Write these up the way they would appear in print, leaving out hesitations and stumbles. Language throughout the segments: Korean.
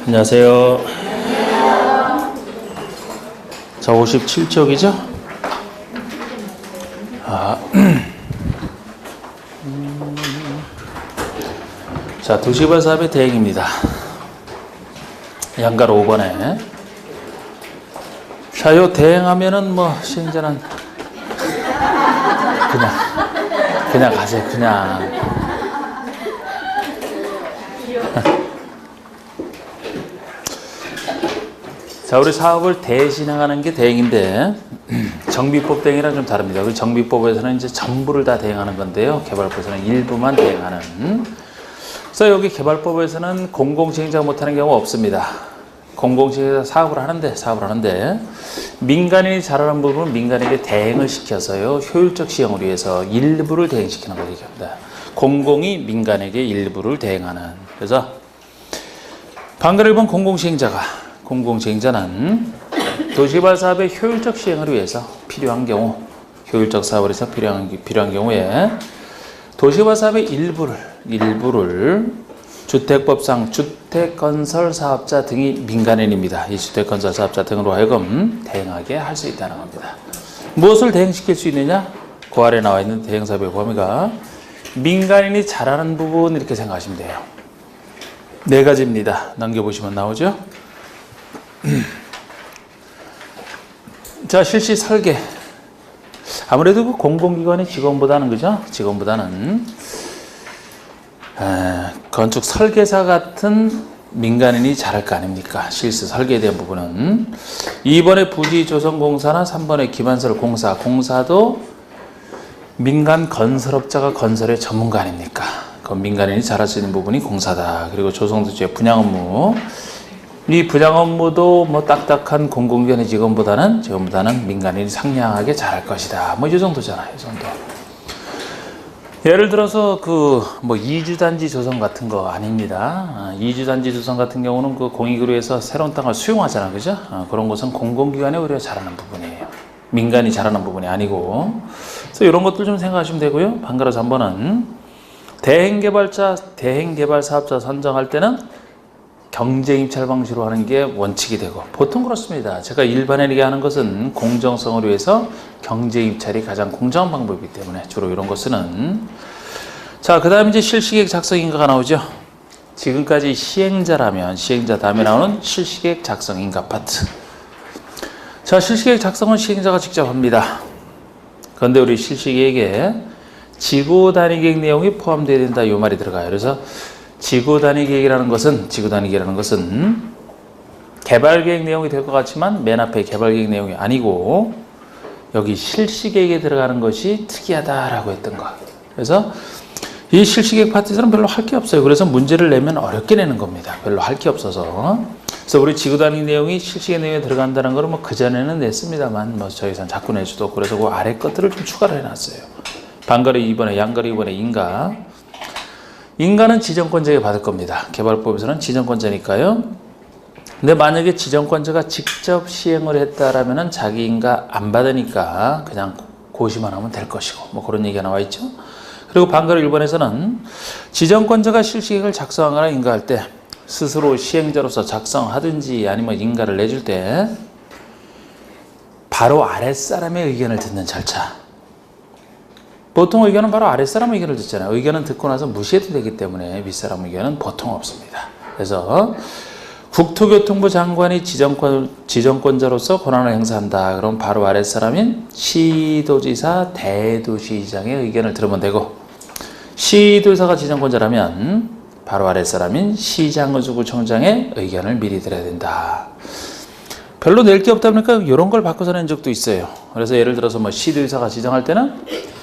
안녕하세요. 자, 57쪽이죠? 자, 도시발사업의 대행입니다. 양가로 5번에. 자, 요 대행하면은 시행자는 그냥 가세요, 그냥. 자, 우리 사업을 대진행하는 게 대행인데, 정비법 대행이랑 좀 다릅니다. 우리 정비법에서는 이제 전부를 다 대행하는 건데요. 개발법에서는 일부만 대행하는. 그래서 여기 개발법에서는 공공시행자가 못하는 경우가 없습니다. 공공시행자 사업을 하는데, 민간인이 잘하는 부분은 민간에게 대행을 시켜서요, 효율적 시행을 위해서 일부를 대행시키는 걸 얘기합니다. 공공이 민간에게 일부를 대행하는. 그래서, 방금 1번 공공시행자는 도시개발 사업의 효율적 시행을 위해서 필요한 경우, 효율적 사업을 해서 필요한 경우에 도시개발 사업의 일부를 주택법상 주택건설 사업자 등이 민간인입니다. 이 주택건설 사업자 등으로 하여금 대행하게 할 수 있다는 겁니다. 무엇을 대행시킬 수 있느냐? 그 아래 나와 있는 대행사업의 범위가 민간인이 잘하는 부분 이렇게 생각하시면 돼요. 4가지입니다. 넘겨보시면 나오죠? 자, 실시 설계. 아무래도 그 공공기관의 직원보다는, 그죠? 직원보다는, 건축 설계사 같은 민간인이 잘할 거 아닙니까? 실시 설계에 대한 부분은. 2번의 부지 조성 공사나 3번의 기반설 공사도 민간 건설업자가 건설의 전문가 아닙니까? 그 민간인이 잘할 수 있는 부분이 공사다. 그리고 조성도지의 분양 업무. 이 분양 업무도 딱딱한 공공기관의 직원보다는 민간인이 상냥하게 잘할 것이다. 이 정도잖아요, 이 정도. 예를 들어서 이주단지 조성 같은 거 아닙니다. 이주단지 조성 같은 경우는 그 공익으로 새로운 땅을 수용하잖아, 그죠? 그런 것은 공공기관이 오히려 잘하는 부분이에요. 민간이 잘하는 부분이 아니고. 그래서 이런 것들 좀 생각하시면 되고요. 반가로 3번은 대행개발 사업자 선정할 때는 경쟁입찰 방식으로 하는 게 원칙이 되고, 보통 그렇습니다. 제가 일반에 얘기하는 것은 공정성을 위해서 경쟁입찰이 가장 공정한 방법이기 때문에 주로 이런 거 쓰는. 자, 그 다음에 이제 실시계획 작성인가가 나오죠. 지금까지 시행자 다음에 나오는 실시계획 작성인가 파트. 자, 실시계획 작성은 시행자가 직접 합니다. 그런데 우리 실시계획에 지구 단위 계획 내용이 포함되어야 된다, 이 말이 들어가요. 그래서 지구 단위 계획이라는 것은 개발 계획 내용이 될 것 같지만 맨 앞에 개발 계획 내용이 아니고 여기 실시 계획에 들어가는 것이 특이하다라고 했던 것. 그래서 이 실시 계획 파트에서는 별로 할 게 없어요. 그래서 문제를 내면 어렵게 내는 겁니다. 별로 할 게 없어서. 그래서 우리 지구 단위 내용이 실시 계획 내용에 들어간다는 거는 그전에는 냈습니다만 저희선 자꾸 내주도, 그래서 그 아래 것들을 좀 추가를 해놨어요. 반거리 2번에, 양거리 2번에 인가는 지정권자에게 받을 겁니다. 개발법에서는 지정권자니까요. 근데 만약에 지정권자가 직접 시행을 했다라면은 자기 인가 안 받으니까 그냥 고시만 하면 될 것이고, 그런 얘기가 나와 있죠. 그리고 반가로 1번에서는 지정권자가 실시계획을 작성하거나 인가할 때 스스로 시행자로서 작성하든지 아니면 인가를 내줄 때 바로 아랫사람의 의견을 듣는 절차. 보통 의견은 바로 아랫사람 의견을 듣잖아요. 의견은 듣고 나서 무시해도 되기 때문에 윗사람 의견은 보통 없습니다. 그래서 국토교통부 장관이 지정권자로서 권한을 행사한다. 그럼 바로 아랫사람인 시도지사, 대도시장의 의견을 들으면 되고, 시도지사가 지정권자라면 바로 아랫사람인 시장의주구청장의 의견을 미리 들어야 된다. 별로 낼 게 없다 보니까 이런 걸 바꿔서 낸 적도 있어요. 그래서 예를 들어서 시도지사가 지정할 때는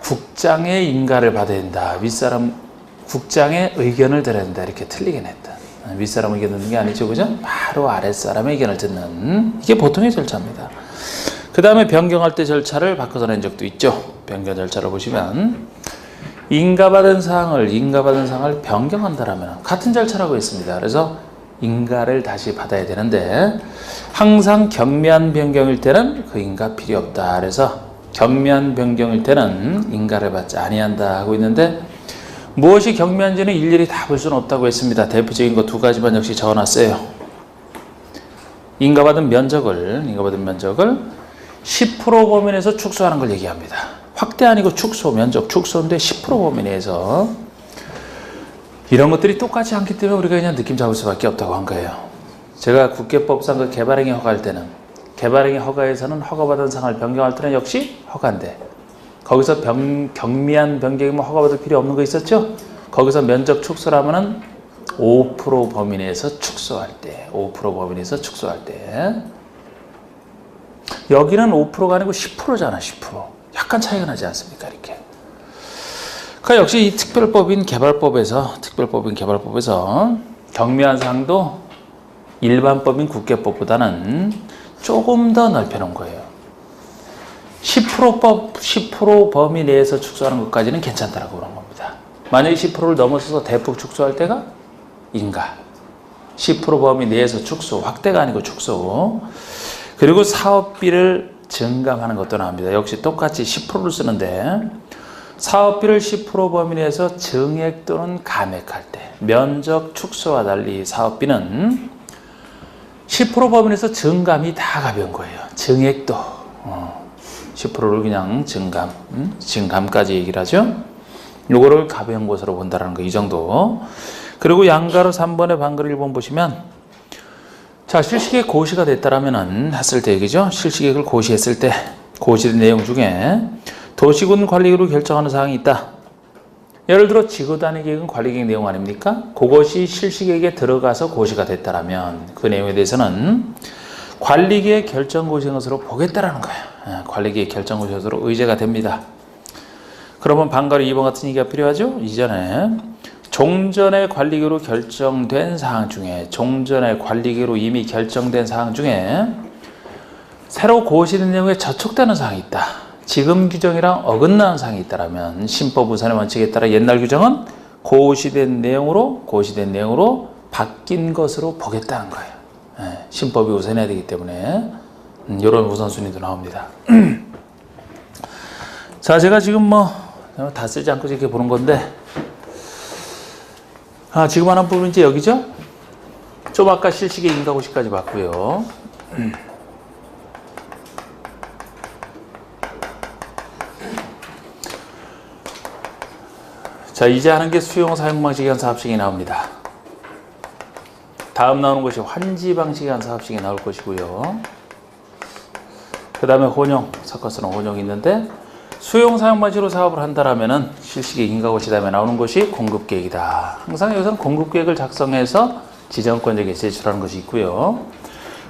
국장의 인가를 받아야 된다. 윗사람 국장의 의견을 들어야 된다. 이렇게 틀리게 냈다. 윗사람 의견 듣는 게 아니죠, 그죠? 바로 아랫사람의 의견을 듣는, 이게 보통의 절차입니다. 그 다음에 변경할 때 절차를 바꿔서 낸 적도 있죠. 변경 절차를 보시면 인가받은 사항을 변경한다라면 같은 절차라고 했습니다. 그래서 인가를 다시 받아야 되는데 항상 경미한 변경일 때는 그 인가 필요 없다. 그래서 경미한 변경일 때는 인가를 받지 아니한다 하고 있는데, 무엇이 경미한지는 일일이 다 볼 수는 없다고 했습니다. 대표적인 거 두 가지만 역시 적어놨어요. 인가받은 면적을 10% 범위 내에서 축소하는 걸 얘기합니다. 확대 아니고 축소, 면적 축소인데 10% 범위 내에서 이런 것들이 똑같지 않기 때문에 우리가 그냥 느낌 잡을 수밖에 없다고 한 거예요. 제가 국계법상 그 개발행위 허가할 때는 개발행위 허가에서는 허가받은 상을 변경할 때는 역시 허가인데 거기서 경미한 변경이 뭐 허가받을 필요 없는 거 있었죠? 거기서 면적 축소라면은 5% 범위 내에서 축소할 때, 5% 범위 내에서 축소할 때 여기는 5%가 아니고 10%잖아, 10%. 약간 차이가 나지 않습니까, 이렇게. 그러니까 역시 이 특별법인 개발법에서 경미한 사항도 일반법인 국계법보다는 조금 더 넓혀놓은 거예요. 10% 범위 내에서 축소하는 것까지는 괜찮다라고 그런 겁니다. 만약에 10%를 넘어서서 대폭 축소할 때가 인가. 10% 범위 내에서 축소, 확대가 아니고 축소. 그리고 사업비를 증감하는 것도 나옵니다. 역시 똑같이 10%를 쓰는데 사업비를 10% 범위 내에서 증액 또는 감액할 때 면적 축소와 달리 사업비는 10% 범위 내에서 증감이 다 가벼운 거예요. 증액도 10%를 그냥 증감까지 얘기를 하죠. 요거를 가벼운 것으로 본다라는 거 이 정도. 그리고 양가로 3번의 방글 1번 보시면 자, 실시계획 고시가 됐다라면은 했을 때 얘기죠. 실시계획을 고시했을 때 고시된 내용 중에 도시군 관리계획으로 결정하는 사항이 있다. 예를 들어 지구단위 계획은 관리계획 내용 아닙니까? 그것이 실시계획에 들어가서 고시가 됐다라면 그 내용에 대해서는 관리계획 결정고시인 것으로 보겠다라는 거예요. 관리계획 결정고시로 의제가 됩니다. 그러면 방가로 2번 같은 얘기가 필요하죠. 이전에 종전의 관리계획으로 결정된 사항 중에 이미 결정된 사항 중에 새로 고시된 내용에 저촉되는 사항이 있다. 지금 규정이랑 어긋나는 사항이 있다면 신법 우선의 원칙에 따라 옛날 규정은 고시된 내용으로 바뀐 것으로 보겠다는 거예요. 신법이 우선해야 되기 때문에 이런 우선순위도 나옵니다. 자, 제가 지금 다 쓰지 않고 이렇게 보는 건데 지금 하는 부분이 이제 여기죠? 좀 아까 실시계 인가고시까지 봤고요. 자, 이제 하는 게 수용 사용 방식에 한 사업식이 나옵니다. 다음 나오는 것이 환지 방식에 한 사업식이 나올 것이고요. 그 다음에 혼용, 섞어서는 혼용이 있는데 수용 사용 방식으로 사업을 한다라면은 실시계 인가고시 다음에 나오는 것이 공급계획이다. 항상 여기서는 공급계획을 작성해서 지정권자에게 제출하는 것이 있고요.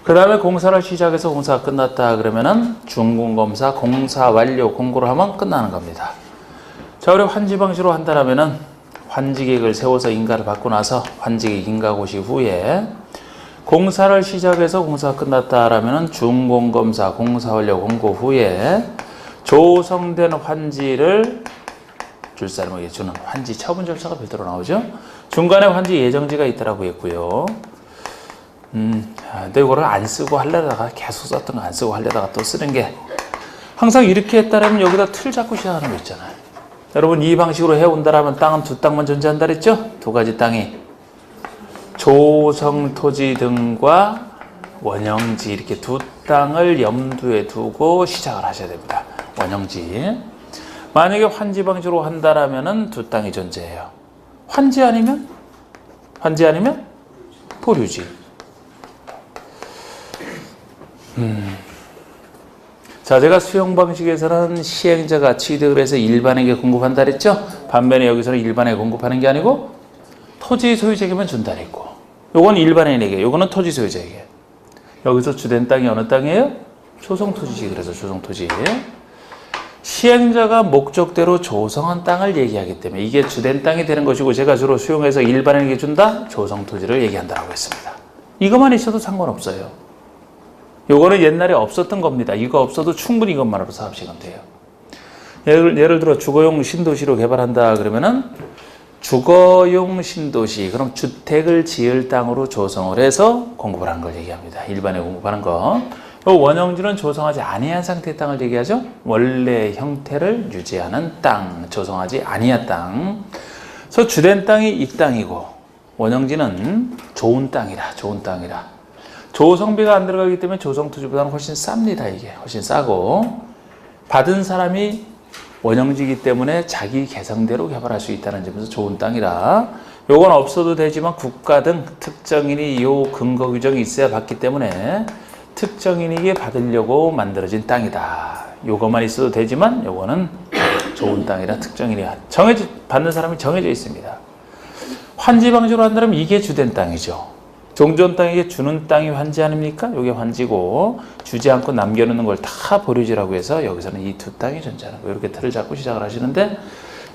그 다음에 공사를 시작해서 공사가 끝났다 그러면은 준공검사, 공사 완료 공고를 하면 끝나는 겁니다. 자, 우리 환지 방식으로 한다라면은 환지계획을 세워서 인가를 받고 나서 환지계획 인가고시 후에 공사를 시작해서 공사가 끝났다라면은 준공검사, 공사 완료 공고 후에 조성된 환지를 줄 사람에게 주는 환지 처분 절차가 별도로 나오죠. 중간에 환지 예정지가 있다라고 했고요. 근데 이거를 안 쓰고 하려다가 계속 썼던 거 안 쓰고 하려다가 또 쓰는 게 항상 이렇게 했다라면 여기다 틀 잡고 시작하는 거 있잖아요. 여러분 이 방식으로 해온다라면 땅은 두 땅만 존재한다 그랬죠? 두 가지 땅이 조성 토지 등과 원형지 이렇게 두 땅을 염두에 두고 시작을 하셔야 됩니다. 원형지. 만약에 환지 방식으로 한다라면은 두 땅이 존재해요. 환지 아니면 보류지. 자, 제가 수용 방식에서는 시행자가 취득을 해서 일반에게 공급한다 그랬죠? 반면에 여기서는 일반에게 공급하는 게 아니고 토지 소유자에게만 준다 그랬고, 요건 일반인에게, 요거는 토지 소유자에게. 여기서 주된 땅이 어느 땅이에요? 조성토지지. 그래서 조성토지. 시행자가 목적대로 조성한 땅을 얘기하기 때문에 이게 주된 땅이 되는 것이고, 제가 주로 수용해서 일반인에게 준다? 조성토지를 얘기한다고 했습니다. 이것만 있어도 상관없어요. 요거는 옛날에 없었던 겁니다. 이거 없어도 충분히 이것만으로 사업시간 돼요. 예를 들어 주거용 신도시로 개발한다 그러면은 주거용 신도시, 그럼 주택을 지을 땅으로 조성을 해서 공급을 하는 걸 얘기합니다. 일반에 공급하는 거. 원형지는 조성하지 아니한 상태의 땅을 얘기하죠. 원래 형태를 유지하는 땅, 조성하지 아니한 땅. 그래서 주된 땅이 이 땅이고 원형지는 좋은 땅이라. 조성비가 안 들어가기 때문에 조성토지보다는 훨씬 쌉니다. 이게 훨씬 싸고 받은 사람이 원형지이기 때문에 자기 개성대로 개발할 수 있다는 점에서 좋은 땅이라. 요건 없어도 되지만 국가 등 특정인이 요 근거 규정이 있어야 받기 때문에 특정인에게 받으려고 만들어진 땅이다. 요것만 있어도 되지만 요거는 좋은 땅이라 특정인이 받는 사람이 정해져 있습니다. 환지 방지로 한다면 이게 주된 땅이죠. 종전 땅에게 주는 땅이 환지 아닙니까? 요게 환지고 주지 않고 남겨놓는 걸 다 보류지라고 해서 여기서는 이 두 땅이 존재하는 거예요. 이렇게 틀을 잡고 시작을 하시는데,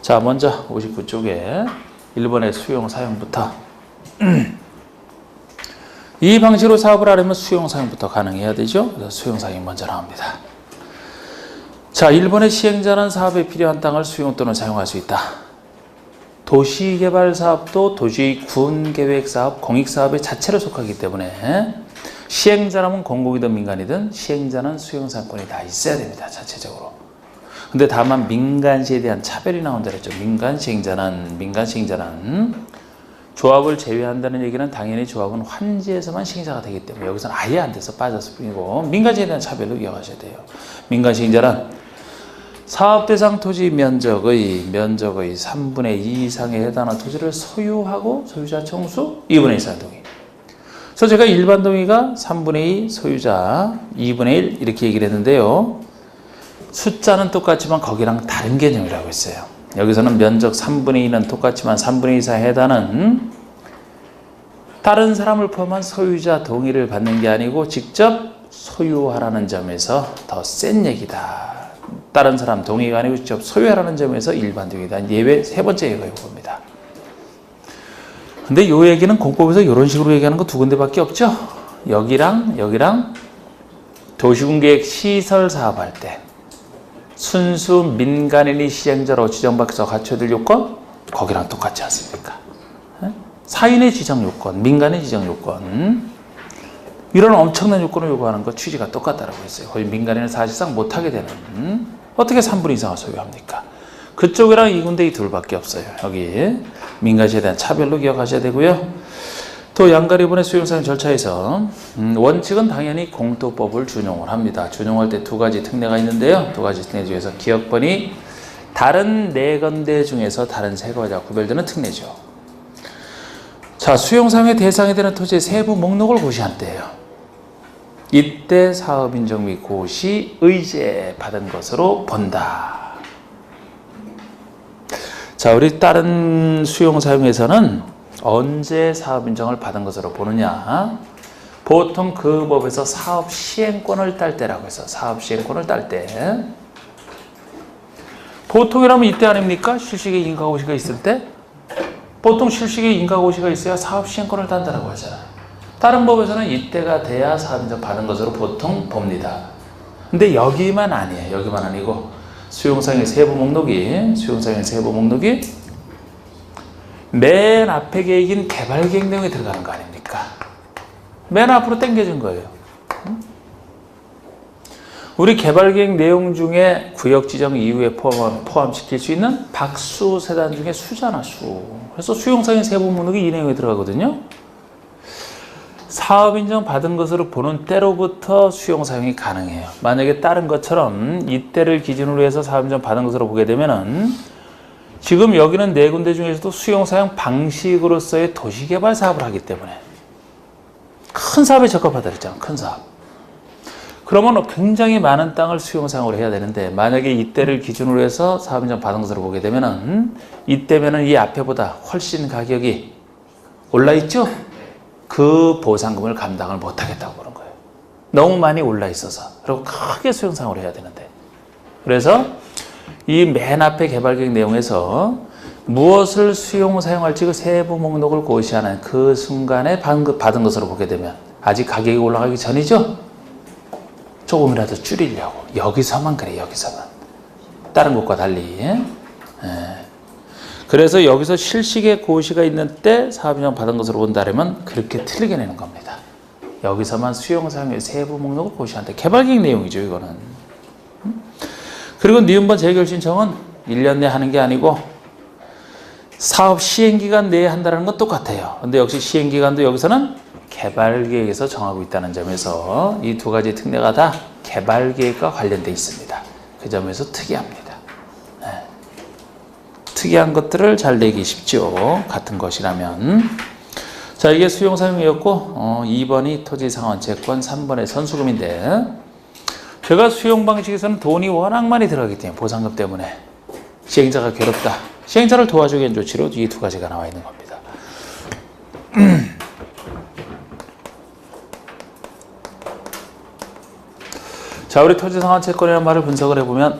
자, 먼저 59쪽에 1번의 수용 사용부터 이 방식으로 사업을 하려면 수용 사용부터 가능해야 되죠. 그래서 수용 사용이 먼저 나옵니다. 자, 1번의 시행자는 사업에 필요한 땅을 수용 또는 사용할 수 있다. 도시개발 사업도 도시군계획 사업, 공익사업의 자체로 속하기 때문에 시행자라면 공공이든 민간이든 시행자는 수용사건이 다 있어야 됩니다. 자체적으로. 근데 다만 민간시에 대한 차별이 나온다 그랬죠. 민간 시행자는 조합을 제외한다는 얘기는 당연히 조합은 환지에서만 시행자가 되기 때문에 여기서는 아예 안 돼서 빠졌을 뿐이고 민간시에 대한 차별로 기억하셔야 돼요. 민간 시행자는 사업 대상 토지 면적의 3분의 2 이상에 해당하는 토지를 소유하고 소유자 총수 2분의 1 이상 동의. 그래서 제가 일반 동의가 3분의 2, 소유자 2분의 1 이렇게 얘기를 했는데요. 숫자는 똑같지만 거기랑 다른 개념이라고 했어요. 여기서는 면적 3분의 2는 똑같지만 3분의 2 이상에 해당하는 다른 사람을 포함한 소유자 동의를 받는 게 아니고 직접 소유하라는 점에서 더 센 얘기다. 다른 사람 동의가 아니고 직접 소유하라는 점에서 일반 동의다. 예외 세 번째 예가 이겁니다. 근데 이 얘기는 공법에서 이런 식으로 얘기하는 거 두 군데밖에 없죠. 여기랑 도시군계획 시설 사업할 때 순수 민간인이 시행자로 지정받아서 갖춰야 될 요건 거기랑 똑같지 않습니까? 사인의 지정 요건, 민간의 지정 요건 이런 엄청난 요건을 요구하는 것 취지가 똑같다라고 했어요. 거의 민간인은 사실상 못하게 되는 어떻게 3분 이상을 소유합니까? 그쪽이랑 이 군데 이 둘밖에 없어요. 여기 민간시에 대한 차별로 기억하셔야 되고요. 또 양가리분의 수용사용 절차에서 원칙은 당연히 공토법을 준용을 합니다. 준용할 때 두 가지 특례가 있는데요. 두 가지 특례 중에서 기억번이 다른 네 건대 중에서 다른 세 가지와 구별되는 특례죠. 자, 수용사용의 대상이 되는 토지의 세부 목록을 고시한 때예요. 이때 사업인정 및 고시 의제 받은 것으로 본다. 자, 우리 다른 수용사용에서는 언제 사업인정을 받은 것으로 보느냐? 보통 그 법에서 사업시행권을 딸 때라고 해서 사업시행권을 딸 때 보통이라면 이때 아닙니까? 실시의 인가고시가 있을 때 보통 실시의 인가고시가 있어야 사업시행권을 딴다라고 하잖아요. 다른 법에서는 이때가 돼야 사업인정 받은 것으로 보통 봅니다. 근데 여기만 아니에요. 여기만 아니고 수용사용의 세부 목록이 맨 앞에 계획인 개발계획 내용에 들어가는 거 아닙니까? 맨 앞으로 당겨진 거예요. 우리 개발계획 내용 중에 구역 지정 이후에 포함시킬 수 있는 박수 세단 중에 수잖아, 수. 그래서 수용사용의 세부 목록이 이 내용에 들어가거든요. 사업인정 받은 것으로 보는 때로부터 수용사용이 가능해요. 만약에 다른 것처럼 이때를 기준으로 해서 사업인정 받은 것으로 보게 되면은 지금 여기는 네 군데 중에서도 수용사용 방식으로서의 도시개발 사업을 하기 때문에 큰 사업에 적합하다 그랬잖아. 큰 사업. 그러면 굉장히 많은 땅을 수용사용으로 해야 되는데 만약에 이때를 기준으로 해서 사업인정 받은 것으로 보게 되면은 이때면은 이 앞에보다 훨씬 가격이 올라있죠? 그 보상금을 감당을 못하겠다고 그런 거예요. 너무 많이 올라 있어서. 그리고 크게 수용사용을 해야 되는데. 그래서 이 맨 앞에 개발계획 내용에서 무엇을 수용 사용할지 그 세부 목록을 고시하는 그 순간에 받은 것으로 보게 되면 아직 가격이 올라가기 전이죠. 조금이라도 줄이려고 여기서만 그래. 여기서만 다른 것과 달리. 그래서 여기서 실식의 고시가 있는 때 사업인정 받은 것으로 본다면 그렇게 틀리게 내는 겁니다. 여기서만 수용 사용의 세부 목록을 고시한다. 개발계획 내용이죠. 이거는. 그리고 니은번 재결 신청은 1년 내 하는 게 아니고 사업 시행기간 내에 한다는 건 똑같아요. 근데 역시 시행기간도 여기서는 개발계획에서 정하고 있다는 점에서 이 두 가지 특례가 다 개발계획과 관련돼 있습니다. 그 점에서 특이합니다. 네. 특이한 것들을 잘 내기 쉽죠. 같은 것이라면. 자, 이게 수용사용이었고 2번이 토지상환채권, 3번의 선수금인데 제가 수용 방식에서는 돈이 워낙 많이 들어가기 때문에 보상금 때문에 시행자가 괴롭다. 시행자를 도와주기 위한 조치로 이 두 가지가 나와 있는 겁니다. 자, 우리 토지상환채권이라는 말을 분석을 해보면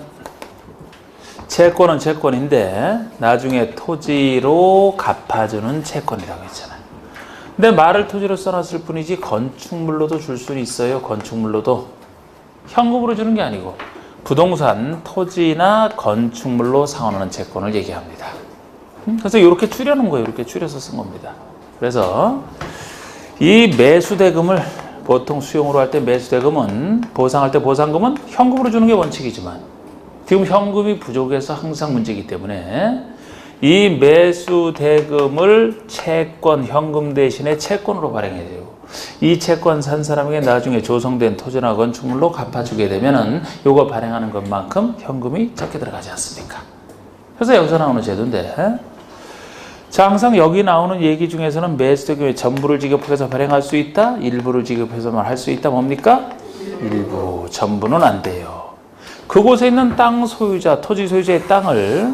채권은 채권인데 나중에 토지로 갚아주는 채권이라고 했잖아요. 근데 말을 토지로 써놨을 뿐이지 건축물로도 줄 수는 있어요. 건축물로도. 현금으로 주는 게 아니고 부동산, 토지나 건축물로 상환하는 채권을 얘기합니다. 그래서 이렇게 줄여놓은 거예요. 이렇게 줄여서 쓴 겁니다. 그래서 이 매수대금을 보통 수용으로 할 때 매수대금은 보상할 때 보상금은 현금으로 주는 게 원칙이지만 지금 현금이 부족해서 항상 문제이기 때문에 이 매수대금을 채권, 현금 대신에 채권으로 발행해야 돼요. 이 채권 산 사람에게 나중에 조성된 토지나 건축물로 갚아주게 되면은 요거 발행하는 것만큼 현금이 적게 들어가지 않습니까? 그래서 여기서 나오는 제도인데, 자, 항상 여기 나오는 얘기 중에서는 매수대금의 전부를 지급해서 발행할 수 있다, 일부를 지급해서만 할 수 있다. 뭡니까? 일부, 전부는 안 돼요. 그곳에 있는 땅 소유자, 토지 소유자의 땅을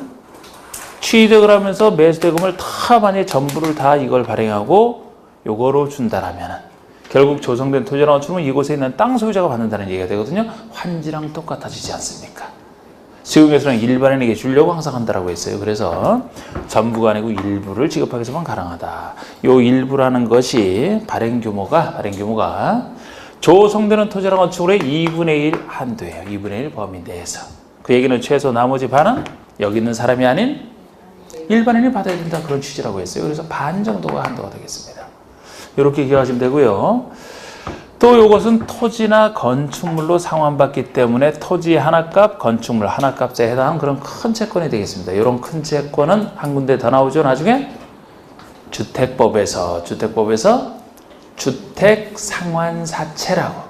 취득을 하면서 매수대금을 다 만약에 전부를 다 이걸 발행하고 요거로 준다라면 결국 조성된 토지나 건축물은 이곳에 있는 땅 소유자가 받는다는 얘기가 되거든요. 환지랑 똑같아지지 않습니까? 수용에서는 일반인에게 주려고 항상 한다라고 했어요. 그래서 전부가 아니고 일부를 지급하기 위해서만 가능하다. 요 일부라는 것이 발행 규모가 조성되는 토지나 건축물의 2분의 1 한도예요. 2분의 1 범위 내에서. 그 얘기는 최소 나머지 반은 여기 있는 사람이 아닌 일반인이 받아야 된다. 그런 취지라고 했어요. 그래서 반 정도가 한도가 되겠습니다. 이렇게 기억하시면 되고요. 또 이것은 토지나 건축물로 상환받기 때문에 토지 하나값, 건축물 하나값에 해당하는 그런 큰 채권이 되겠습니다. 이런 큰 채권은 한 군데 더 나오죠. 나중에 주택법에서 주택상환사채라고.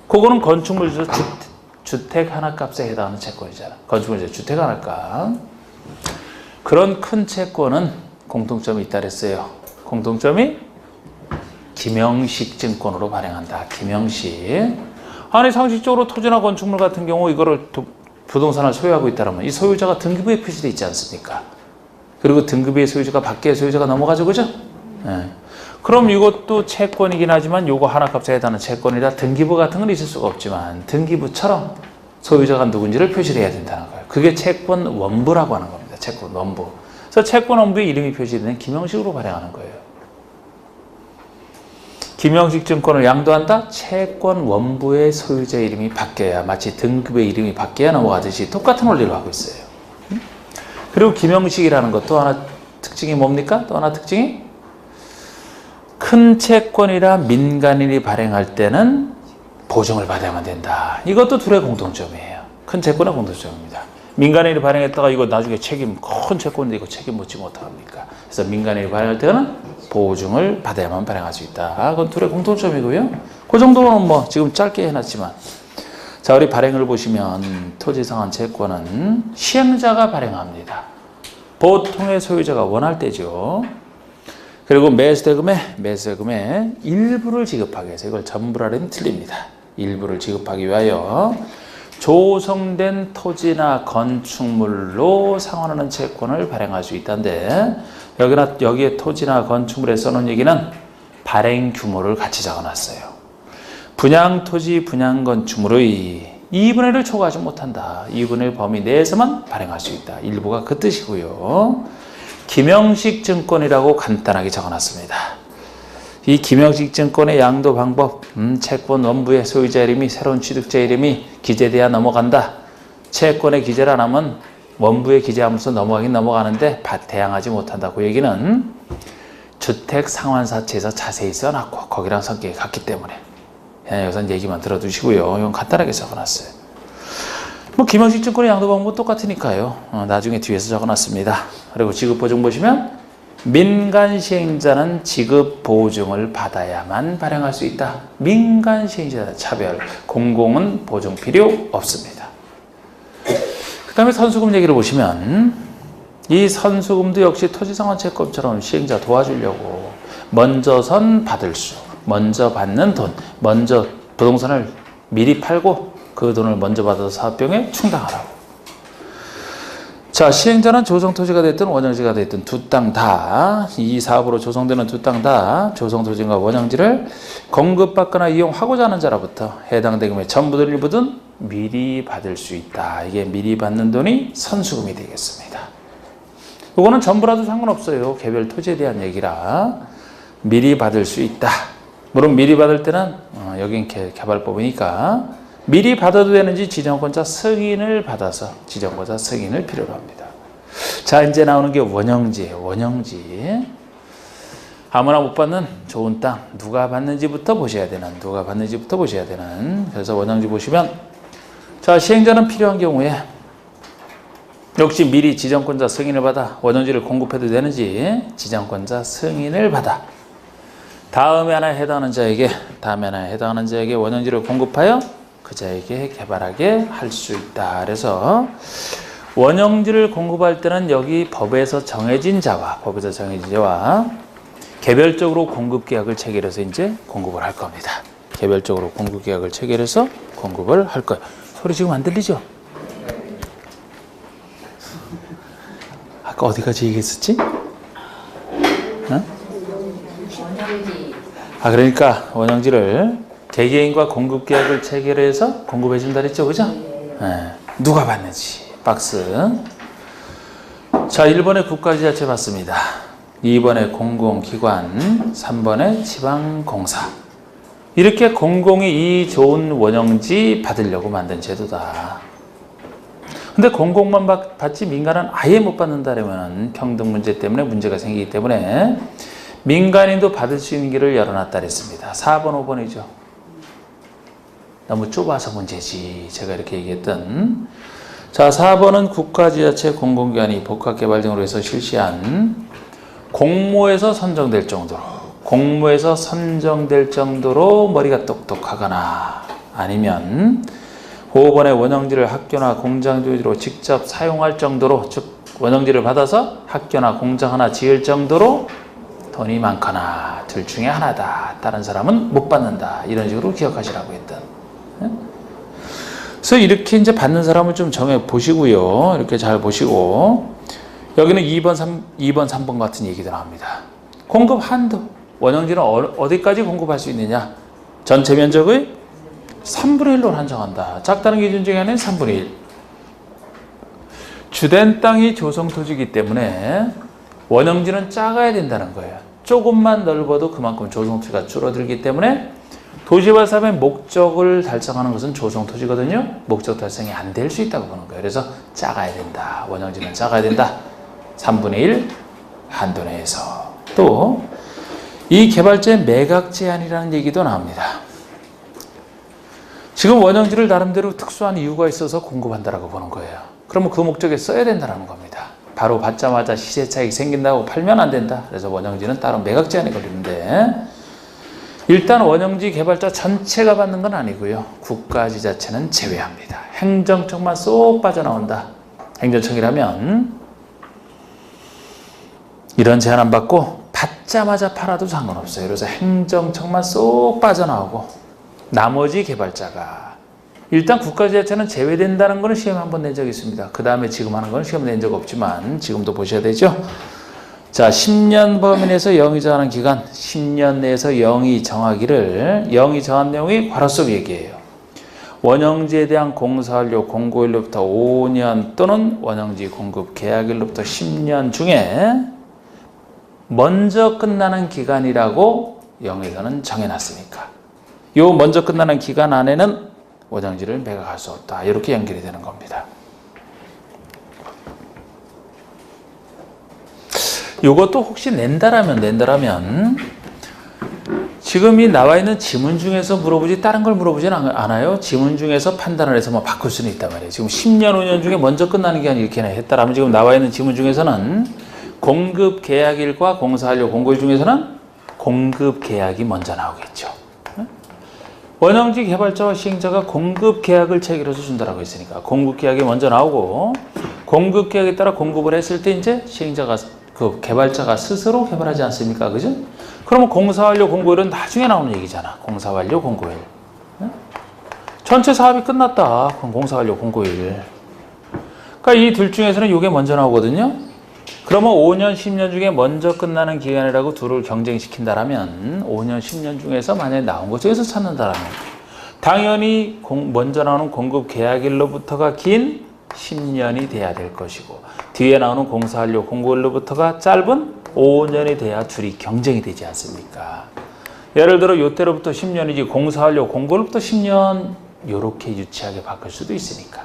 그거는 건축물에서 주택 하나값에 해당하는 채권이잖아. 건축물에서 주택 하나값. 그런 큰 채권은 공통점이 있다 그랬어요. 공통점이 김영식 증권으로 발행한다. 김영식. 아니 상식적으로 토지나 건축물 같은 경우 이거를 부동산을 소유하고 있다면 이 소유자가 등기부에 표시되어 있지 않습니까? 그리고 등기부의 소유자가 밖의 소유자가 넘어가죠. 그죠? 네. 그럼 이것도 채권이긴 하지만 요거 하나값에 해당하는 채권이라 등기부 같은 건 있을 수가 없지만 등기부처럼 소유자가 누군지를 표시를 해야 된다는 거예요. 그게 채권 원부라고 하는 겁니다. 채권 원부. 그래서 채권 원부에 이름이 표시되는 김영식으로 발행하는 거예요. 김영식 증권을 양도한다? 채권 원부의 소유자 이름이 바뀌어야, 마치 등급의 이름이 바뀌어야 넘어가듯이 똑같은 원리로 하고 있어요. 그리고 김영식이라는 것도 하나 특징이 뭡니까? 또 하나 특징이 큰 채권이라 민간인이 발행할 때는 보증을 받아야만 된다. 이것도 둘의 공통점이에요. 큰 채권의 공통점입니다. 민간인이 발행했다가 이거 나중에 큰 채권인데 이거 책임 묻지 못합니까? 그래서 민간인이 발행할 때는 보증을 받아야만 발행할 수 있다. 그건 둘의 공통점이고요. 그 정도는 뭐 지금 짧게 해놨지만, 자, 우리 발행을 보시면 토지상환 채권은 시행자가 발행합니다. 보통의 소유자가 원할 때죠. 그리고 매수대금의 일부를 지급하기 위해서, 이걸 전부라면 틀립니다. 일부를 지급하기 위하여 조성된 토지나 건축물로 상환하는 채권을 발행할 수 있다는데, 여기에 토지나 건축물에 써놓은 얘기는 발행 규모를 같이 적어놨어요. 분양 토지, 분양 건축물의 2분의 1을 초과하지 못한다. 2분의 1 범위 내에서만 발행할 수 있다. 일부가 그 뜻이고요. 김영식 증권이라고 간단하게 적어놨습니다. 이 김영식 증권의 양도 방법, 채권 원부의 소유자 이름이 새로운 취득자 이름이 기재돼야 넘어간다. 채권의 기재를 안 하면 원부의 기재하면서 넘어가긴 넘어가는데 대항하지 못한다. 그 얘기는 주택상환사채에서 자세히 써놨고 거기랑 성격이 같기 때문에 여기서 얘기만 들어두시고요. 이건 간단하게 적어놨어요. 뭐 김영식 증권의 양도 방법은 똑같으니까요. 나중에 뒤에서 적어놨습니다. 그리고 지급 보증 보시면 민간 시행자는 지급 보증을 받아야만 발행할 수 있다. 민간 시행자 차별, 공공은 보증 필요 없습니다. 그 다음에 선수금 얘기를 보시면 이 선수금도 역시 토지상환채권처럼 시행자 도와주려고 먼저 선 받을 수, 먼저 받는 돈, 먼저 부동산을 미리 팔고 그 돈을 먼저 받아서 사업비용에 충당하라고. 자, 시행자는 조성토지가 됐든 원형지가 됐든 두 땅 다, 이 사업으로 조성되는 두 땅 다 조성토지와 원형지를 공급받거나 이용하고자 하는 자로부터 해당 대금의 전부든 일부든 미리 받을 수 있다. 이게 미리 받는 돈이 선수금이 되겠습니다. 이거는 전부라도 상관없어요. 개별 토지에 대한 얘기라 미리 받을 수 있다. 물론 미리 받을 때는 여긴 개발법이니까 미리 받아도 되는지 지정권자 승인을 받아서 지정권자 승인을 필요로 합니다. 자, 이제 나오는 게 원형지예요. 원형지. 아무나 못 받는 좋은 땅 누가 받는지부터 보셔야 되는, 누가 받는지부터 보셔야 되는. 그래서 원형지 보시면, 자, 시행자는 필요한 경우에 역시 미리 지정권자 승인을 받아 원형지를 공급해도 되는지 지정권자 승인을 받아 다음에 하나 해당하는 자에게 원형지를 공급하여 그 자에게 개발하게 할 수 있다. 그래서 원형지를 공급할 때는 여기 법에서 정해진 자와 개별적으로 공급계약을 체결해서 이제 공급을 할 겁니다. 개별적으로 공급계약을 체결해서 공급을 할 거예요. 소리 지금 안 들리죠? 아까 어디까지 얘기했었지? 그러니까 원형지를 개개인과 공급계약을 체결해서 공급해준다 그랬죠, 그죠? 네. 누가 받는지 박스. 자, 1번에 국가지자체 받습니다. 2번에 공공기관, 3번에 지방공사. 이렇게 공공이 이 좋은 원형지 받으려고 만든 제도다. 근데 공공만 받지 민간은 아예 못 받는다면 평등 문제 때문에 문제가 생기기 때문에 민간인도 받을 수 있는 길을 열어놨다 그랬습니다. 4번, 5번이죠. 너무 좁아서 문제지. 제가 이렇게 얘기했던. 자, 4번은 국가지자체 공공기관이 복합개발 등으로 해서 실시한 공모에서 선정될 정도로 머리가 똑똑하거나 아니면 5번의 원형지를 학교나 공장 주지로 직접 사용할 정도로, 즉 원형지를 받아서 학교나 공장 하나 지을 정도로 돈이 많거나 둘 중에 하나다. 다른 사람은 못 받는다. 이런 식으로 기억하시라고 했던. 그래서 이렇게 이제 받는 사람을 좀 정해 보시고요. 이렇게 잘 보시고, 여기는 2번, 3번 같은 얘기도 나옵니다. 공급 한도. 원형지는 어디까지 공급할 수 있느냐? 전체 면적의 3분의 1로 한정한다. 작다는 기준 중에 하나는 3분의 1. 주된 땅이 조성토지이기 때문에 원형지는 작아야 된다는 거예요. 조금만 넓어도 그만큼 조성토지가 줄어들기 때문에 도시발사의 목적을 달성하는 것은 조성토지거든요. 목적 달성이 안 될 수 있다고 보는 거예요. 그래서 작아야 된다. 원형지는 작아야 된다. 3분의 1 한도 내에서. 또 이 개발자의 매각 제한이라는 얘기도 나옵니다. 지금 원형지를 나름대로 특수한 이유가 있어서 공급한다라고 보는 거예요. 그러면 그 목적에 써야 된다는 겁니다. 바로 받자마자 시세 차익이 생긴다고 팔면 안 된다. 그래서 원형지는 따로 매각 제한이 걸리는데, 일단 원형지 개발자 전체가 받는 건 아니고요. 국가지자체는 제외합니다. 행정청만 쏙 빠져나온다. 행정청이라면 이런 제한 안 받고 받자마자 팔아도 상관없어요. 그래서 행정청만 쏙 빠져나오고 나머지 개발자가, 일단 국가지자체는 제외된다는 거는 시험 한번 낸 적이 있습니다. 그 다음에 지금 하는 건 시험 낸 적 없지만 지금도 보셔야 되죠. 자, 10년 범위 내에서 영위 정하는 기간, 10년 내에서 영위 정하기를, 영위 정한 내용이 괄호섭 얘기예요. 원형지에 대한 공사완료 공고일로부터 5년 또는 원형지 공급 계약일로부터 10년 중에 먼저 끝나는 기간이라고 영에서는 정해놨으니까 요 먼저 끝나는 기간 안에는 원형지를 매각할 수 없다. 이렇게 연결이 되는 겁니다. 이것도 혹시 낸다라면 지금 이 나와 있는 지문 중에서 물어보지 다른 걸 물어보진 않아요. 지문 중에서 판단을 해서 뭐 바꿀 수는 있단 말이에요. 지금 10년, 5년 중에 먼저 끝나는 기간이 이렇게 했다라면 지금 나와 있는 지문 중에서는 공급 계약일과 공사완료 공고일 중에서는 공급 계약이 먼저 나오겠죠. 원형지 개발자와 시행자가 공급 계약을 체결해서 준다라고 했으니까 공급 계약이 먼저 나오고 공급 계약에 따라 공급을 했을 때 이제 시행자가 그 개발자가 스스로 개발하지 않습니까? 그죠? 그러면 공사완료 공고일은 나중에 나오는 얘기잖아. 공사완료 공고일. 전체 사업이 끝났다. 그럼 공사완료 공고일. 그러니까 이 둘 중에서는 이게 먼저 나오거든요. 그러면 5년, 10년 중에 먼저 끝나는 기간이라고 둘을 경쟁시킨다라면 5년, 10년 중에서 만약에 나온 것 중에서 찾는다라면 당연히 먼저 나오는 공급 계약일로부터가 긴 10년이 돼야 될 것이고 뒤에 나오는 공사완료 공고일로부터가 짧은 5년이 돼야 둘이 경쟁이 되지 않습니까? 예를 들어 요때로부터 10년이지 공사완료 공고일로부터 10년 이렇게 유치하게 바꿀 수도 있으니까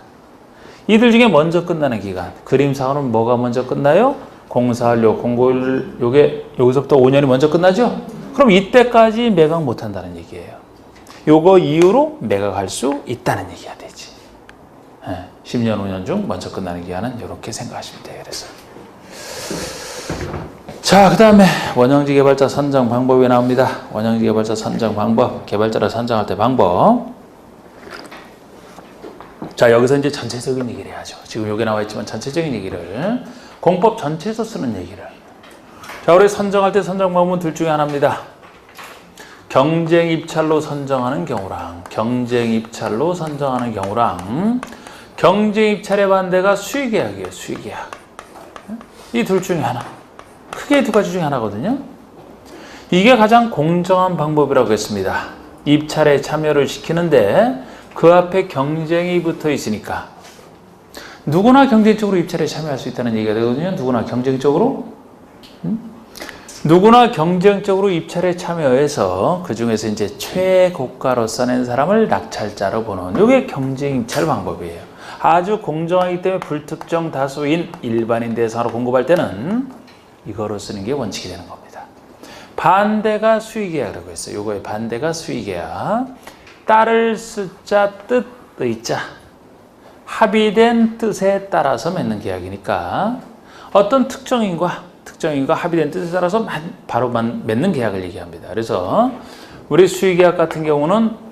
이들 중에 먼저 끝나는 기간 그림상으로는 뭐가 먼저 끝나요? 공사완료 공고일 요게 여기서부터 5년이 먼저 끝나죠? 그럼 이때까지 매각 못 한다는 얘기예요. 요거 이후로 매각할 수 있다는 얘기가 되지. 10년, 5년 중 먼저 끝나는 기간은 이렇게 생각하시면 돼요. 그래서 자, 그 다음에 원형지 개발자 선정 방법이 나옵니다. 원형지 개발자 선정 방법, 개발자를 선정할 때 방법. 자, 여기서 이제 전체적인 얘기를 해야죠. 지금 여기 나와 있지만 전체적인 얘기를 공법 전체에서 쓰는 얘기를. 자, 우리 선정할 때 선정 방법은 둘 중에 하나입니다. 경쟁 입찰로 선정하는 경우랑 경쟁 입찰로 선정하는 경우랑 경쟁 입찰의 반대가 수의계약이에요. 수의계약. 이 둘 중에 하나. 크게 두 가지 중에 하나거든요. 이게 가장 공정한 방법이라고 했습니다. 입찰에 참여를 시키는데 그 앞에 경쟁이 붙어 있으니까 누구나 경쟁적으로 입찰에 참여할 수 있다는 얘기가 되거든요. 누구나 경쟁적으로. 누구나 경쟁적으로 입찰에 참여해서 그 중에서 이제 최고가로 써낸 사람을 낙찰자로 보는 이게 경쟁 입찰 방법이에요. 아주 공정하기 때문에 불특정 다수인 일반인 대상으로 공급할 때는 이거로 쓰는 게 원칙이 되는 겁니다. 반대가 수의계약이라고 했어요. 요거의 반대가 수의계약. 따를 쓰자 뜻 의자 합의된 뜻에 따라서 맺는 계약이니까 어떤 특정인과 합의된 뜻에 따라서 바로 맺는 계약을 얘기합니다. 그래서 우리 수의계약 같은 경우는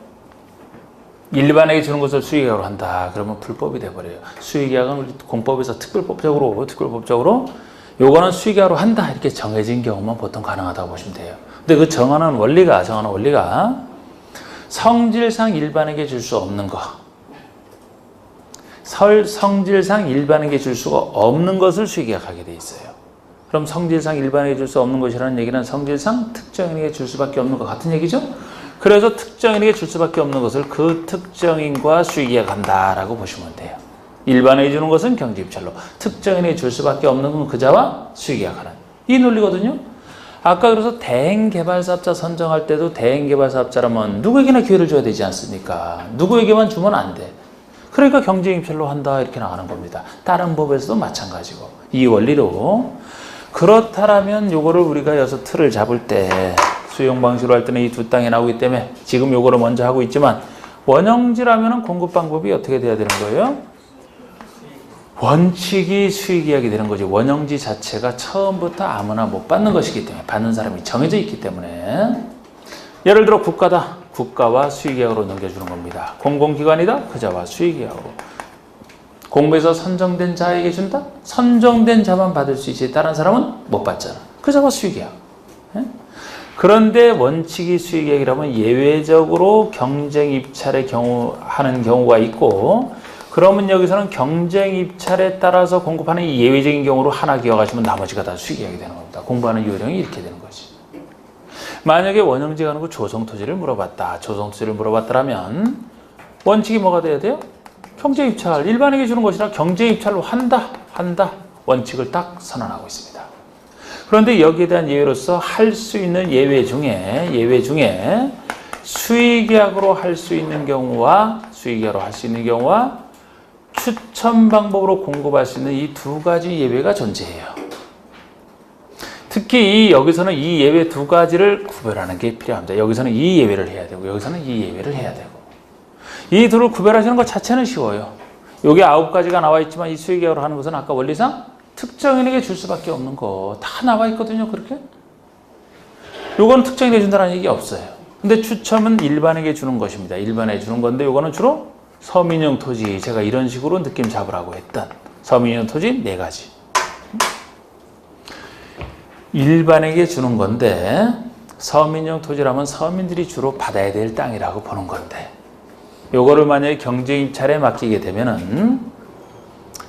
일반에게 주는 것을 수의계약으로 한다. 그러면 불법이 돼버려요. 수의계약은 우리 공법에서 특별법적으로 요거는 수의계약으로 한다. 이렇게 정해진 경우만 보통 가능하다고 보시면 돼요. 근데 그 정하는 원리가 성질상 일반에게 줄 수 없는 거. 성질상 일반에게 줄 수가 없는 것을 수의계약하게 돼 있어요. 그럼 성질상 일반에게 줄 수 없는 것이라는 얘기는 성질상 특정인에게 줄 수밖에 없는 것 같은 얘기죠. 그래서 특정인에게 줄 수밖에 없는 것을 그 특정인과 수의계약한다라고 보시면 돼요. 일반에게 주는 것은 경쟁입찰로, 특정인에게 줄 수밖에 없는 건 그자와 수의계약하는 이 논리거든요. 아까 그래서 대행개발사업자 선정할 때도 대행개발사업자라면 누구에게나 기회를 줘야 되지 않습니까? 누구에게만 주면 안 돼. 그러니까 경쟁입찰로 한다 이렇게 나가는 겁니다. 다른 법에서도 마찬가지고 이 원리로 그렇다라면 요거를 우리가 여기서 틀을 잡을 때 수용 방식으로 할 때는 이 두 땅이 나오기 때문에 지금 요거를 먼저 하고 있지만 원형지라면은 공급 방법이 어떻게 돼야 되는 거예요? 원칙이 수의계약이 되는 거지. 원형지 자체가 처음부터 아무나 못 받는 것이기 때문에 받는 사람이 정해져 있기 때문에 예를 들어 국가다. 국가와 수의계약으로 넘겨주는 겁니다. 공공기관이다. 그자와 수의계약으로. 공부에서 선정된 자에게 준다? 선정된 자만 받을 수 있지 다른 사람은 못 받잖아. 그자와 수의계약. 그런데 원칙이 수의계약이라면 예외적으로 경쟁 입찰의 경우 하는 경우가 있고 그러면 여기서는 경쟁 입찰에 따라서 공급하는 이 예외적인 경우로 하나 기억하시면 나머지가 다 수의계약이 되는 겁니다. 공부하는 요령이 이렇게 되는 거지. 만약에 원형지가 아니고 조성토지를 물어봤다. 조성토지를 물어봤다면 원칙이 뭐가 돼야 돼요? 경쟁 입찰. 일반에게 주는 것이라 경쟁 입찰로 한다. 원칙을 딱 선언하고 있습니다. 그런데 여기에 대한 예외로서 할 수 있는 예외 중에 수의계약으로 할 수 있는 경우와 추천 방법으로 공급할 수 있는 이 두 가지 예외가 존재해요. 특히 여기서는 이 예외 두 가지를 구별하는 게 필요합니다. 여기서는 이 예외를 해야 되고 여기서는 이 예외를 해야 되고 이 둘을 구별하시는 것 자체는 쉬워요. 여기 9가지가 나와 있지만 이 수의계약으로 하는 것은 아까 원리상 특정인에게 줄 수밖에 없는 거 다 나와 있거든요. 그렇게 요건 특정인에게 준다는 얘기 없어요. 근데 추첨은 일반에게 주는 것입니다. 일반에게 주는 건데 요거는 주로 서민용 토지, 제가 이런 식으로 느낌 잡으라고 했던 서민용 토지 4가지 일반에게 주는 건데 서민용 토지라면 서민들이 주로 받아야 될 땅이라고 보는 건데 요거를 만약에 경제입찰에 맡기게 되면은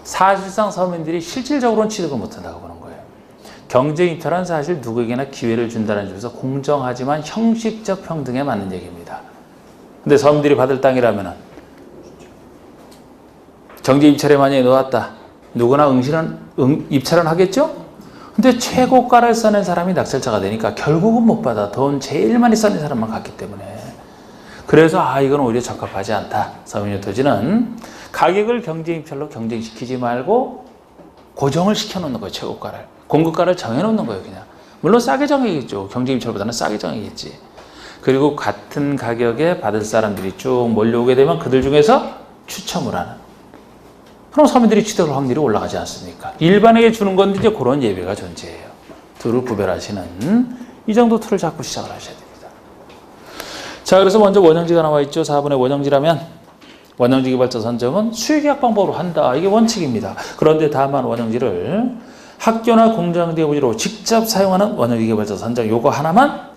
사실상 서민들이 실질적으로는 취득을 못한다고 보는 거예요. 경제입찰은 사실 누구에게나 기회를 준다는 점에서 공정하지만 형식적 평등에 맞는 얘기입니다. 근데 서민들이 받을 땅이라면은 경제입찰에 만약에 놓았다. 누구나 입찰은 하겠죠? 근데 최고가를 써낸 사람이 낙찰자가 되니까 결국은 못 받아. 돈 제일 많이 써낸 사람만 갔기 때문에. 그래서 이건 오히려 적합하지 않다. 서민용 토지는 가격을 경쟁입찰로 경쟁시키지 말고 고정을 시켜놓는 거예요. 최고가를. 공급가를 정해놓는 거예요. 그냥. 물론 싸게 정해겠죠. 경쟁입찰보다는 싸게 정해겠지. 그리고 같은 가격에 받을 사람들이 쭉 몰려오게 되면 그들 중에서 추첨을 하는. 그럼 서민들이 취득할 확률이 올라가지 않습니까? 일반에게 주는 건데 이제 그런 예외가 존재해요. 둘을 구별하시는 이 정도 틀을 잡고 시작을 하셔야 됩니다. 자, 그래서 먼저 원형지가 나와 있죠. 4번의 원형지라면 원형지 개발자 선정은 수의계약 방법으로 한다. 이게 원칙입니다. 그런데 다만 원형지를 학교나 공장 대부지로 직접 사용하는 원형지 개발자 선정 요거 하나만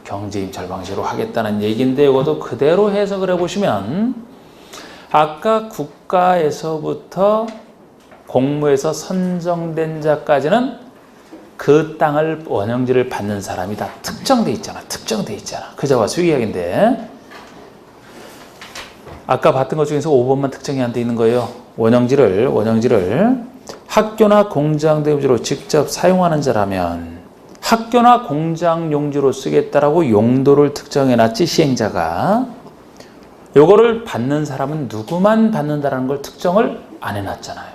경제입찰 방식으로 하겠다는 얘기인데 이것도 그대로 해석을 해보시면 아까 국가에서부터 공무에서 선정된 자까지는 그 땅을 원형지를 받는 사람이 다 특정돼 있잖아. 그저와 수의계약인데 아까 봤던 것 중에서 5번만 특정이 안 돼 있는 거예요. 원형지를 학교나 공장 대부지로 직접 사용하는 자라면 학교나 공장 용지로 쓰겠다라고 용도를 특정해놨지 시행자가. 요거를 받는 사람은 누구만 받는다라는 걸 특정을 안 해놨잖아요.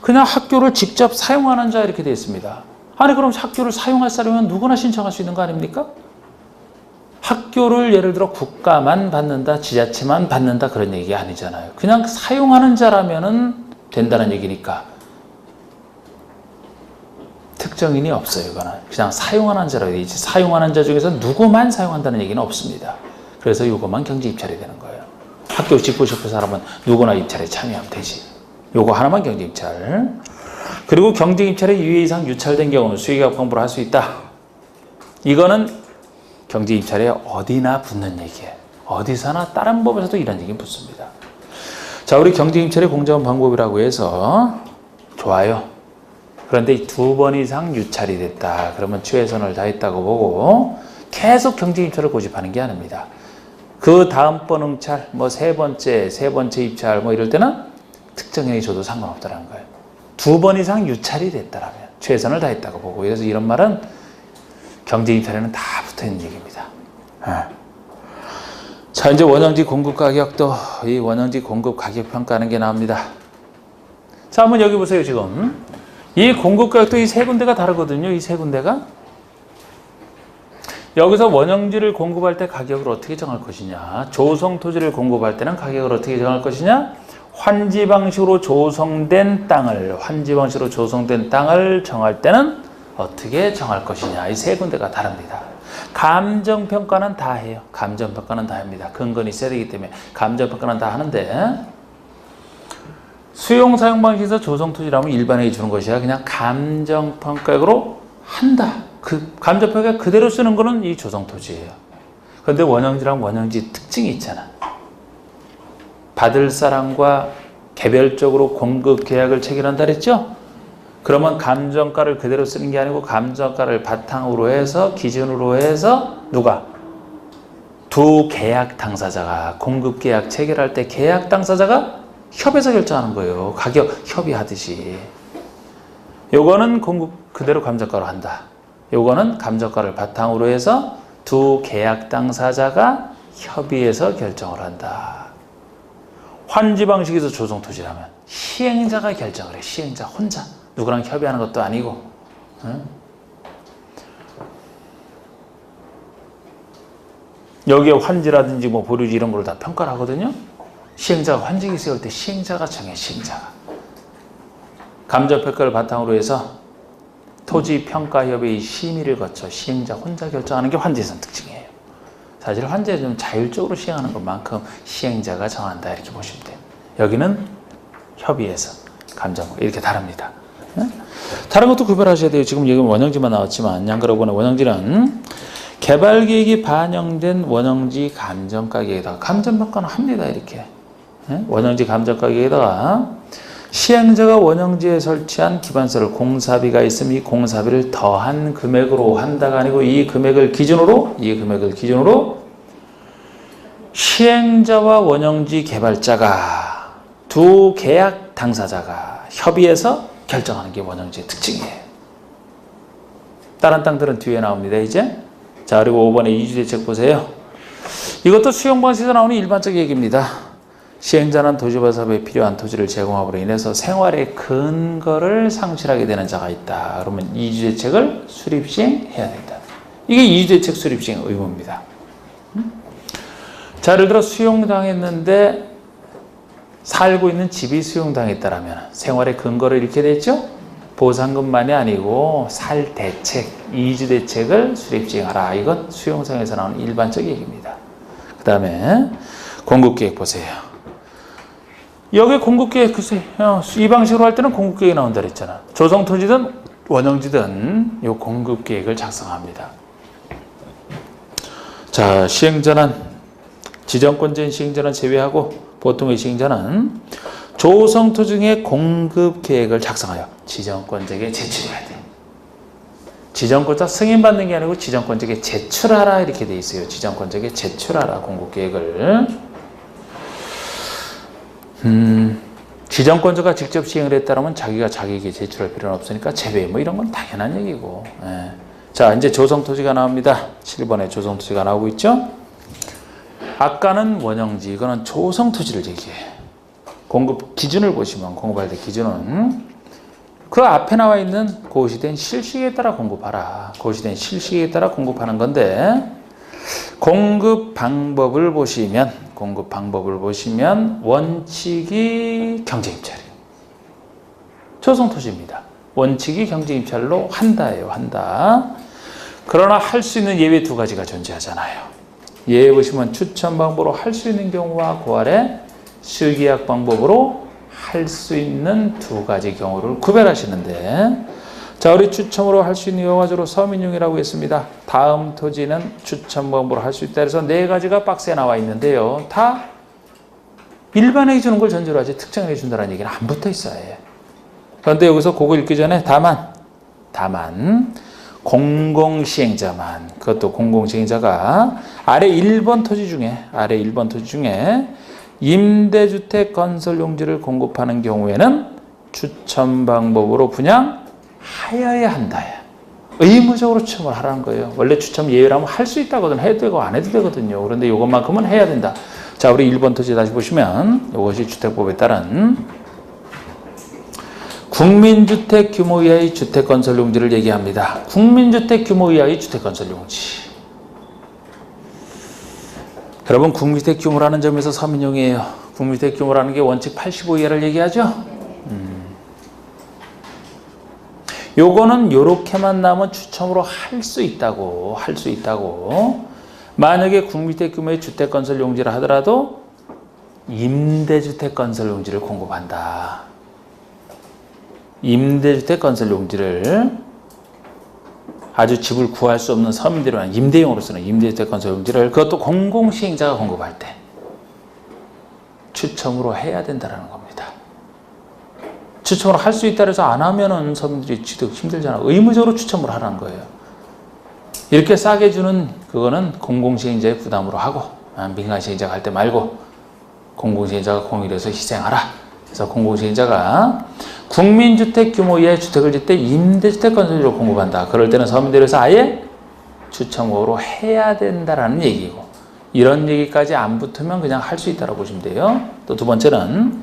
그냥 학교를 직접 사용하는 자 이렇게 되어 있습니다. 아니 그럼 학교를 사용할 사람은 누구나 신청할 수 있는 거 아닙니까? 학교를 예를 들어 국가만 받는다, 지자체만 받는다 그런 얘기 아니잖아요. 그냥 사용하는 자라면은 된다는 얘기니까 특정인이 없어요. 이거는 그냥 사용하는 자라고 되어 있지 사용하는 자 중에서 누구만 사용한다는 얘기는 없습니다. 그래서 이것만 경제입찰이 되는 거예요. 학교 짓고 싶은 사람은 누구나 입찰에 참여하면 되지. 요거 하나만 경제입찰. 그리고 경제입찰에 2회 이상 유찰된 경우는 수의계약 방법으로 할 수 있다. 이거는 경제입찰에 어디나 붙는 얘기예요. 어디서나 다른 법에서도 이런 얘기는 붙습니다. 자, 우리 경제입찰의 공정한 방법이라고 해서 좋아요. 그런데 2번 이상 유찰이 됐다. 그러면 최선을 다했다고 보고 계속 경제입찰을 고집하는 게 아닙니다. 그 다음번 응찰, 세 번째 입찰 이럴 때는 특정인이 줘도 상관없다는 거예요. 2번 이상 유찰이 됐다라면 최선을 다했다고 보고 그래서 이런 말은 경제입찰에는 다 붙어있는 얘기입니다. 자, 이제 원형지 공급 가격도 이 원형지 공급 가격 평가하는 게 나옵니다. 자, 한번 여기 보세요. 지금 이 공급 가격도 이 3군데가 다르거든요. 이 3군데가 여기서 원형지를 공급할 때 가격을 어떻게 정할 것이냐, 조성 토지를 공급할 때는 가격을 어떻게 정할 것이냐, 환지 방식으로 조성된 땅을 정할 때는 어떻게 정할 것이냐, 이 3군데가 다릅니다. 감정평가는 다 해요. 감정평가는 다 합니다. 근거는 있어야 되기 때문에 감정평가는 다 하는데 수용사용 방식에서 조성 토지라면 일반에게 주는 것이 아니라 그냥 감정평가액으로 한다. 그 감정평가 그대로 쓰는 거는 이 조성 토지예요. 그런데 원형지랑 원형지 특징이 있잖아. 받을 사람과 개별적으로 공급 계약을 체결한다 그랬죠? 그러면 감정가를 그대로 쓰는 게 아니고 감정가를 바탕으로 해서 기준으로 해서 누가? 두 계약 당사자가 공급 계약 체결할 때 계약 당사자가 협의해서 결정하는 거예요. 가격 협의하듯이. 요거는 공급 그대로 감정가로 한다. 요거는 감정가를 바탕으로 해서 두 계약 당사자가 협의해서 결정을 한다. 환지 방식에서 조성 토지라면 시행자가 결정을 해. 시행자 혼자. 누구랑 협의하는 것도 아니고. 응? 여기에 환지라든지 뭐 보류지 이런 걸 다 평가를 하거든요. 시행자가 환지기 세울 때 시행자가 정해, 시행자가. 감정평가를 바탕으로 해서 토지평가협의회 심의를 거쳐 시행자 혼자 결정하는 게 환지선 특징이에요. 사실 환지는 좀 자율적으로 시행하는 것만큼 시행자가 정한다 이렇게 보시면 돼요. 여기는 협의회에서 감정 이렇게 다릅니다. 다른 것도 구별하셔야 돼요. 지금 여기 원형지만 나왔지만 양가로보는 원형지는 개발계획이 반영된 원형지 감정가계에다가 감정평가는 합니다. 이렇게 원형지 감정가계에다가 시행자가 원형지에 설치한 기반서를 공사비가 있으면 이 공사비를 더한 금액으로 한다가 아니고 이 금액을 기준으로 시행자와 원형지 개발자가 두 계약 당사자가 협의해서 결정하는 게 원형지의 특징이에요. 다른 땅들은 뒤에 나옵니다. 이제 자, 그리고 5번에 이주대책 보세요. 이것도 수용방식에서 나오는 일반적 얘기입니다. 시행자는 도지법사업에 필요한 토지를 제공함으로 인해서 생활의 근거를 상실하게 되는 자가 있다. 그러면 이주대책을 수립시행해야 된다. 이게 이주대책 수립시행 의무입니다. 자, 예를 들어 수용당했는데 살고 있는 집이 수용당했다라면 생활의 근거를 잃게 됐죠? 보상금만이 아니고 살 대책, 이주 대책을 수립시행하라. 이건 수용상에서 나오는 일반적 얘기입니다. 그 다음에 공급계획 보세요. 여기 공급계획 글쎄 이 방식으로 할 때는 공급계획이 나온다 그랬잖아. 조성토지든 원형지든 이 공급계획을 작성합니다. 자, 시행자는 지정권자인 시행자는 제외하고 보통의 시행자는 조성토지 중에 공급계획을 작성하여 지정권자에게 제출해야 돼. 지정권자 승인받는 게 아니고 지정권자에게 제출하라 이렇게 돼 있어요. 지정권자에게 제출하라 공급계획을. 지정권자가 직접 시행을 했다면 자기가 자기에게 제출할 필요는 없으니까 제외 뭐 이런 건 당연한 얘기고. 예. 자, 이제 조성토지가 나옵니다. 7번에 조성토지가 나오고 있죠. 아까는 원형지, 이거는 조성토지를 얘기해. 공급 기준을 보시면 공급할 때 기준은 그 앞에 나와 있는 고시된 실식에 따라 공급하라. 고시된 실식에 따라 공급하는 건데 공급 방법을 보시면 원칙이 경제입찰이에요. 조성토지입니다. 원칙이 경제입찰로 한다예요. 한다. 그러나 할 수 있는 예외 두 가지가 존재하잖아요. 예에 보시면 추천 방법으로 할 수 있는 경우와 그 아래 실계약 방법으로 할 수 있는 두 가지 경우를 구별하시는데 자, 우리 추첨으로 할 수 있는 경우가 서민용이라고 했습니다. 다음 토지는 추천 방법으로 할 수 있다 해서 네 가지가 박스에 나와 있는데요. 다 일반에게 주는 걸 전제로 하지 특정에게 준다는 얘기는 안 붙어 있어요. 그런데 여기서 그거 읽기 전에 다만 공공시행자만, 그것도 공공시행자가 아래 1번 토지 중에 임대주택 건설 용지를 공급하는 경우에는 추첨 방법으로 분양하여야 한다. 의무적으로 추첨을 하라는 거예요. 원래 추첨 예외라면 할 수 있다거든. 해도 되고 안 해도 되거든요. 그런데 이것만큼은 해야 된다. 자, 우리 1번 토지 다시 보시면 이것이 주택법에 따른 국민주택 규모 이하의 주택건설 용지를 얘기합니다. 국민주택 규모 이하의 주택건설 용지. 여러분, 국민주택 규모라는 점에서 서민용이에요. 국민주택 규모라는 게 원칙 85 이하를 얘기하죠. 요거는 요렇게만 나오면 추첨으로 할 수 있다고. 만약에 국민주택 규모의 주택건설 용지를 하더라도 임대주택 건설 용지를 공급한다. 임대주택 건설 용지를 아주 집을 구할 수 없는 서민들이 한 임대용으로 쓰는 임대주택 건설 용지를 그것도 공공시행자가 공급할 때 추첨으로 해야 된다는 겁니다. 추첨으로 할 수 있다 해서 안 하면은 서민들이 취득 힘들잖아. 의무적으로 추첨을 하라는 거예요. 이렇게 싸게 주는 그거는 공공시행자의 부담으로 하고 민간시행자가 할 때 말고 공공시행자가 공유해서 희생하라. 그래서 공공시행자가 국민주택 규모 이하의 주택을 짓 때 임대주택 건설료를 공급한다. 그럴 때는 서민들에서 아예 추첨으로 해야 된다라는 얘기고, 이런 얘기까지 안 붙으면 그냥 할 수 있다고 보시면 돼요. 또 두 번째는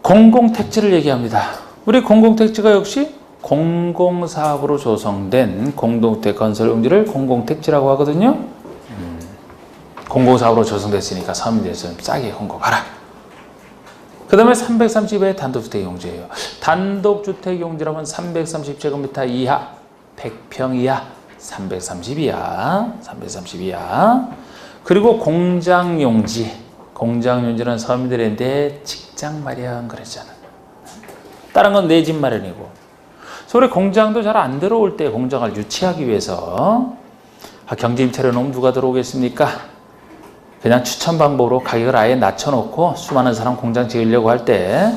공공택지를 얘기합니다. 우리 공공택지가 역시 공공사업으로 조성된 공동주택 건설 용지를 공공택지라고 하거든요. 공공사업으로 조성됐으니까 서민들에서 좀 싸게 공급하라. 그 다음에 330의 단독주택용지예요. 단독주택용지라면 330제곱미터 이하, 100평 이하, 330 이하, 330 이하. 그리고 공장용지. 공장용지는 서민들의 내 직장 마련 그랬잖아. 다른 건 내 집 마련이고. 서울에 공장도 잘 안 들어올 때 공장을 유치하기 위해서 경쟁 차려놓으면 누가 들어오겠습니까? 그냥 추천 방법으로 가격을 아예 낮춰놓고 수많은 사람 공장 지으려고 할 때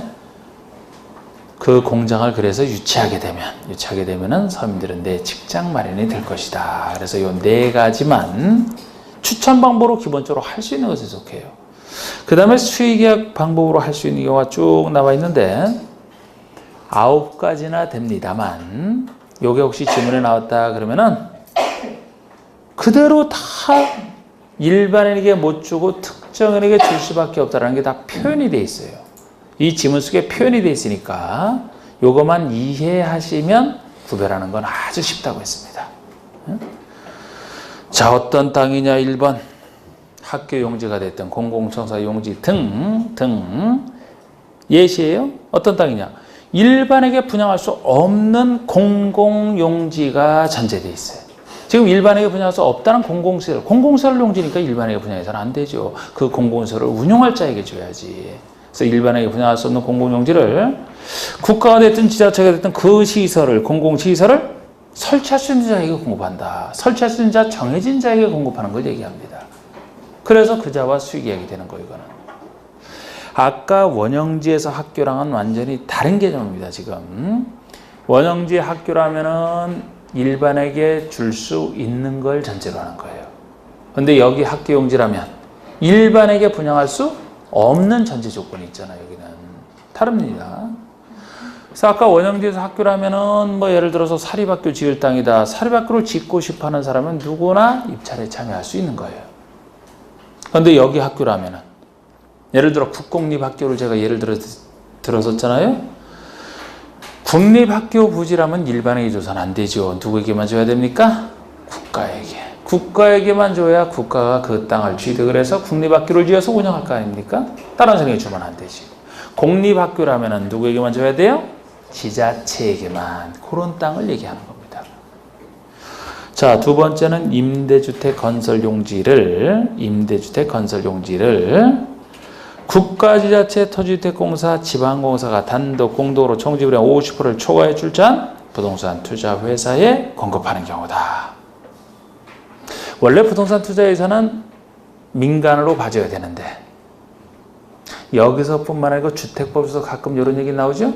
그 공장을 그래서 유치하게 되면은 서민들은 내 직장 마련이 될 것이다. 그래서 이 네 가지만 추천 방법으로 기본적으로 할 수 있는 것에 속해요. 그 다음에 수의계약 방법으로 할 수 있는 경우가 쭉 나와 있는데 9가지나 됩니다만 요게 혹시 지문에 나왔다 그러면은 그대로 다 일반인에게 못 주고 특정인에게 줄 수밖에 없다는 게 다 표현이 돼 있어요. 이 지문 속에 표현이 돼 있으니까 요것만 이해하시면 구별하는 건 아주 쉽다고 했습니다. 자, 어떤 땅이냐? 1번 학교 용지가 됐든 공공청사 용지 등 예시예요. 어떤 땅이냐? 일반에게 분양할 수 없는 공공용지가 전제되어 있어요. 지금 일반에게 분양할 수 없다는 공공시설 용지니까 일반에게 분양해서는 안 되죠. 그 공공시설을 운영할 자에게 줘야지. 그래서 일반에게 분양할 수 없는 공공용지를 국가가 됐든 지자체가 됐든 그 시설을, 공공시설을 설치할 수 있는 자에게 공급한다. 설치할 수 있는 자, 정해진 자에게 공급하는 걸 얘기합니다. 그래서 그 자와 수익이야기 되는 거예요, 이거는. 아까 원형지에서 학교랑은 완전히 다른 개념입니다, 지금. 원형지 학교라면은 일반에게 줄 수 있는 걸 전제로 하는 거예요. 근데 여기 학교용지라면 일반에게 분양할 수 없는 전제 조건이 있잖아요, 여기는. 다릅니다. 그래서 아까 원형지에서 학교라면은 뭐 예를 들어서 사립학교 지을 땅이다. 사립학교를 짓고 싶어 하는 사람은 누구나 입찰에 참여할 수 있는 거예요. 근데 여기 학교라면은 예를 들어 국공립학교를 제가 예를 들었었잖아요. 국립학교 부지라면 일반에게 줘서는 안 되죠. 누구에게만 줘야 됩니까? 국가에게. 국가에게만 줘야 국가가 그 땅을 취득을 해서 국립학교를 지어서 운영할 거 아닙니까? 다른 사람에게 주면 안 되지. 공립학교라면 누구에게만 줘야 돼요? 지자체에게만. 그런 땅을 얘기하는 겁니다. 자, 두 번째는 임대주택 건설 용지를 국가, 지자체, 토지주택공사, 지방공사가 단독 공동으로 총지분의 50%를 초과해 줄 자 부동산 투자 회사에 공급하는 경우다. 원래 부동산 투자 회사는 민간으로 봐줘야 되는데 여기서뿐만 아니고 주택법에서 가끔 이런 얘기 나오죠.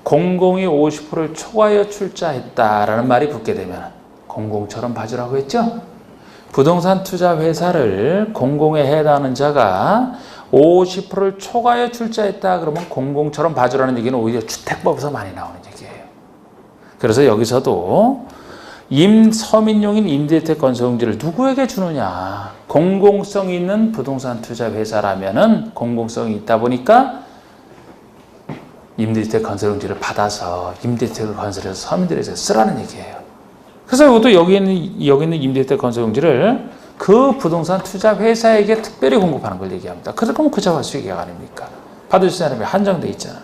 공공이 50%를 초과하여 출자했다라는 말이 붙게 되면 공공처럼 봐주라고 했죠. 부동산 투자 회사를 공공에 해당하는 자가 50%를 초과하여 출자했다 그러면 공공처럼 봐주라는 얘기는 오히려 주택법에서 많이 나오는 얘기예요. 그래서 여기서도 서민용인 임대주택 건설용지를 누구에게 주느냐? 공공성 있는 부동산 투자 회사라면은 공공성이 있다 보니까 임대주택 건설용지를 받아서 임대주택을 건설해서 서민들에게 쓰라는 얘기예요. 그래서 이것도 여기 있는 임대주택 건설용지를 그 부동산 투자 회사에게 특별히 공급하는 걸 얘기합니다. 그러면 그 자가 수익계약 아닙니까? 받을 수 있는 사람이 한정돼 있잖아.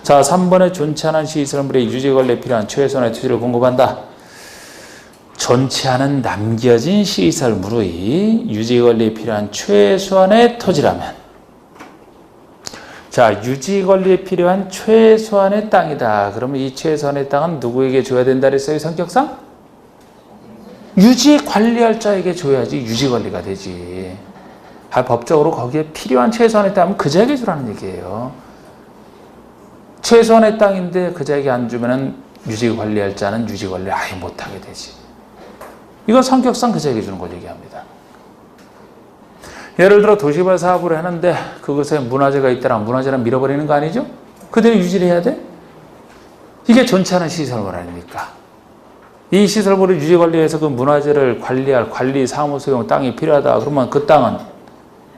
자, 3번에 존치 않은 시설물의 유지관리에 필요한 최소한의 토지를 공급한다. 존치 않은 남겨진 시설물의 유지관리에 필요한 최소한의 토지라면, 자, 유지관리에 필요한 최소한의 땅이다. 그러면 이 최소한의 땅은 누구에게 줘야 된다 그랬어요, 성격상? 유지관리할 자에게 줘야지 유지관리가 되지. 법적으로 거기에 필요한 최소한의 땅은 그 자에게 주라는 얘기예요. 최소한의 땅인데 그 자에게 안 주면은 유지관리할 자는 유지관리를 아예 못하게 되지. 이건 성격상 그 자에게 주는 걸 얘기합니다. 예를 들어 도시개발 사업을 하는데 그것에 문화재가 있다면 문화재는 밀어버리는 거 아니죠? 그대로 유지를 해야 돼? 이게 존치 않은 시설물 아닙니까? 이 시설물을 유지관리해서 그 문화재를 관리할 관리사무소용 땅이 필요하다. 그러면 그 땅은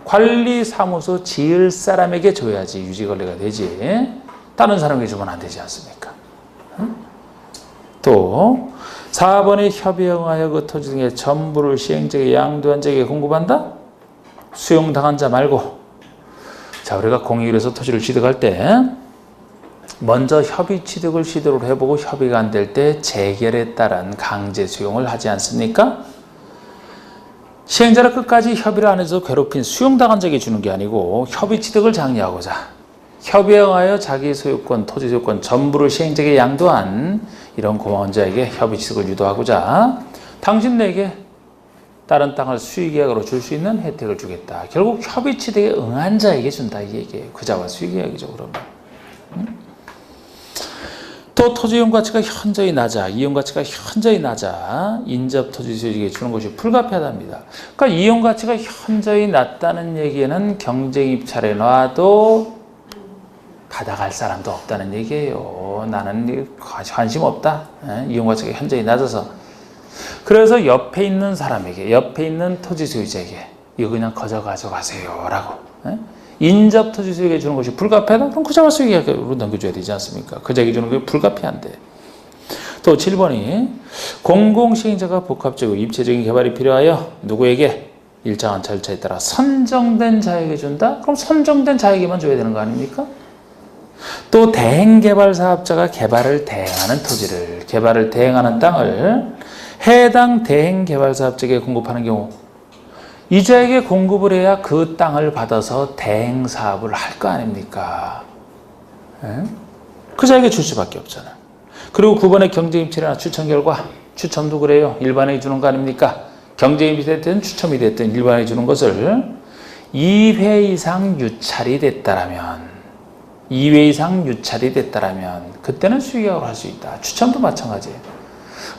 관리사무소 지을 사람에게 줘야지 유지관리가 되지. 다른 사람에게 주면 안 되지 않습니까? 또 4번에 협의에 응하여 그 토지 등의 전부를 시행자에게 양도한 자에게 공급한다? 수용당한 자 말고. 자, 우리가 공익으로서 토지를 취득할 때 먼저 협의 취득을 시도를 해보고 협의가 안 될 때 재결에 따른 강제 수용을 하지 않습니까? 시행자를 끝까지 협의를 안 해서 괴롭힌 수용당한 자에게 주는 게 아니고 협의 취득을 장려하고자 협의에 의하여 자기 소유권, 토지 소유권 전부를 시행자에게 양도한 이런 고마운 자에게 협의 취득을 유도하고자 당신에게 다른 땅을 수익계약으로 줄 수 있는 혜택을 주겠다. 결국 협의 취득에 응한 자에게 준다 이 얘기예요. 그자와 수익계약이죠. 그러면. 또 토지 이용 가치가 현저히 낮아, 이용 가치가 현저히 낮아 인접 토지 소유주에게 주는 것이 불가피하답니다. 그러니까 이용 가치가 현저히 낮다는 얘기는 경쟁 입찰에 놔도 받아갈 사람도 없다는 얘기예요. 나는 관심 없다. 이용 가치가 현저히 낮아서. 그래서 옆에 있는 사람에게, 옆에 있는 토지 소유자에게 이거 그냥 거저 가져가세요 라고. 인접 토지 소유에게 주는 것이 불가피하다? 그럼 그자가 수익계약으로 넘겨줘야 되지 않습니까? 그자에게 주는 게 불가피한데. 또 7번이 공공시행자가 복합적으로 입체적인 개발이 필요하여 누구에게 일정한 절차에 따라 선정된 자에게 준다? 그럼 선정된 자에게만 줘야 되는 거 아닙니까? 또 대행개발사업자가 개발을 대행하는 토지를, 개발을 대행하는 땅을 해당 대행개발사업자에게 공급하는 경우 이자에게 공급을 해야 그 땅을 받아서 대행사업을 할 거 아닙니까? 그자에게 줄 수밖에 없잖아. 그리고 9번의 경쟁입찰이나 추첨 결과, 추첨도 그래요. 일반에 주는 거 아닙니까? 경쟁이 됐든 추첨이 됐든 일반에 주는 것을 2회 이상 유찰이 됐다라면 2회 이상 유찰이 됐다라면 그때는 수익계약으로 할 수 있다. 추첨도 마찬가지예요.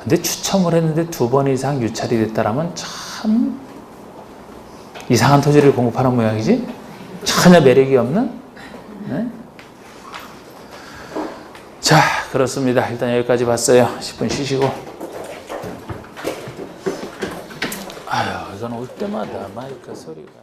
근데 추첨을 했는데 2번 이상 유찰이 됐다라면 참 이상한 토지를 공급하는 모양이지? 전혀 매력이 없는? 네? 자, 그렇습니다. 일단 여기까지 봤어요. 10분 쉬시고. 아유, 이건 올 때마다 마이크 소리가.